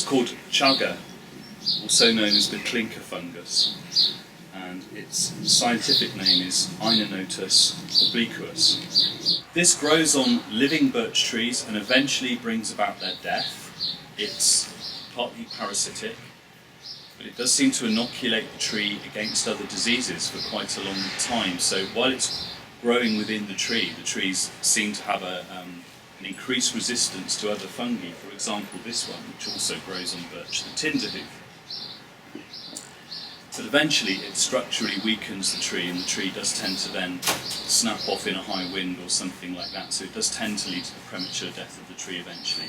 called chaga, also known as the clinker fungus, and its scientific name is Ainonotus obliquus. This grows on living birch trees and eventually brings about their death. It's partly parasitic, but it does seem to inoculate the tree against other diseases for quite a long time. So while it's growing within the trees seem to have an increased resistance to other fungi. For example, this one, which also grows on birch, the tinderhoof. But eventually it structurally weakens the tree, and the tree does tend to then snap off in a high wind or something like that. So it does tend to lead to the premature death of the tree eventually.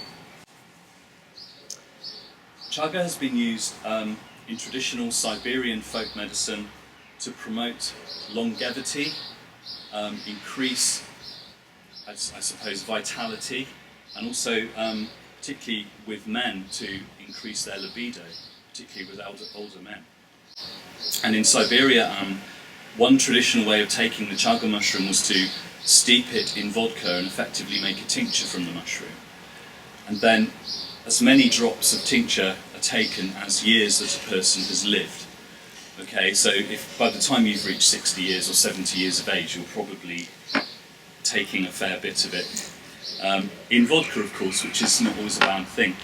Chaga has been used in traditional Siberian folk medicine to promote longevity, increase, I suppose, vitality, and also particularly with men to increase their libido, particularly with older men. And in Siberia, one traditional way of taking the chaga mushroom was to steep it in vodka and effectively make a tincture from the mushroom. And then as many drops of tincture are taken as years that a person has lived. Okay, so if by the time you've reached 60 years or 70 years of age, you're probably taking a fair bit of it. In vodka, of course, which is not always a bad thing.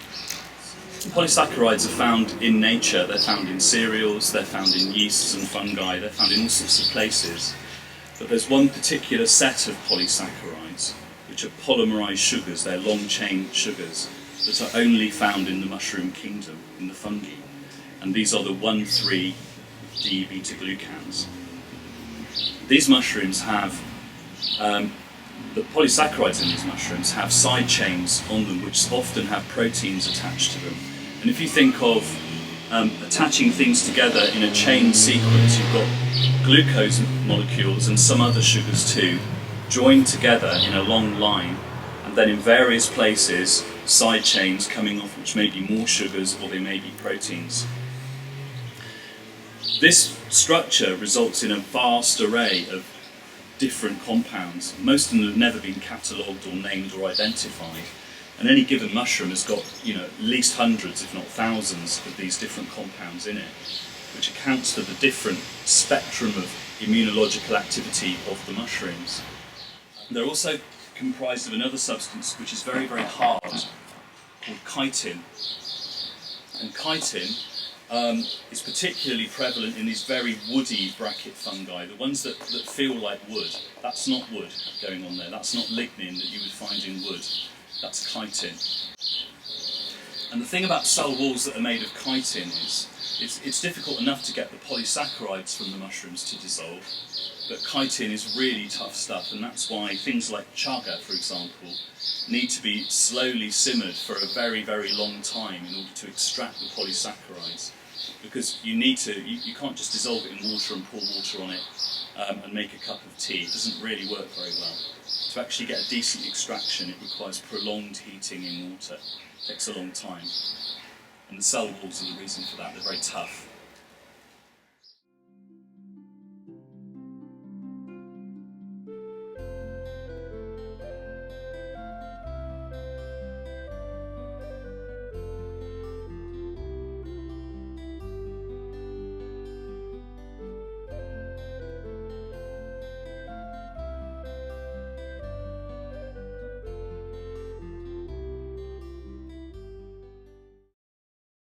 Polysaccharides are found in nature, they're found in cereals, they're found in yeasts and fungi, they're found in all sorts of places. But there's one particular set of polysaccharides, which are polymerized sugars, they're long-chain sugars, that are only found in the mushroom kingdom, in the fungi. And these are the 1,3-D beta-glucans. These mushrooms have, the polysaccharides in these mushrooms have side chains on them which often have proteins attached to them. And if you think of attaching things together in a chain sequence, you've got glucose molecules and some other sugars too, joined together in a long line, and then in various places, side chains coming off which may be more sugars or they may be proteins. This structure results in a vast array of different compounds. Most of them have never been catalogued or named or identified. And any given mushroom has got, at least hundreds, if not thousands, of these different compounds in it, which accounts for the different spectrum of immunological activity of the mushrooms. They're also comprised of another substance which is very, very hard, called chitin. And chitin is particularly prevalent in these very woody bracket fungi, the ones that feel like wood. That's not wood going on there, that's not lignin that you would find in wood, that's chitin. And the thing about cell walls that are made of chitin is, it's difficult enough to get the polysaccharides from the mushrooms to dissolve, but chitin is really tough stuff, and that's why things like chaga, for example, need to be slowly simmered for a very, very long time in order to extract the polysaccharides. Because you can't just dissolve it in water and pour water on it and make a cup of tea. It doesn't really work very well. To actually get a decent extraction, it requires prolonged heating in water. It takes a long time. And the cell walls are the reason for that. They're very tough.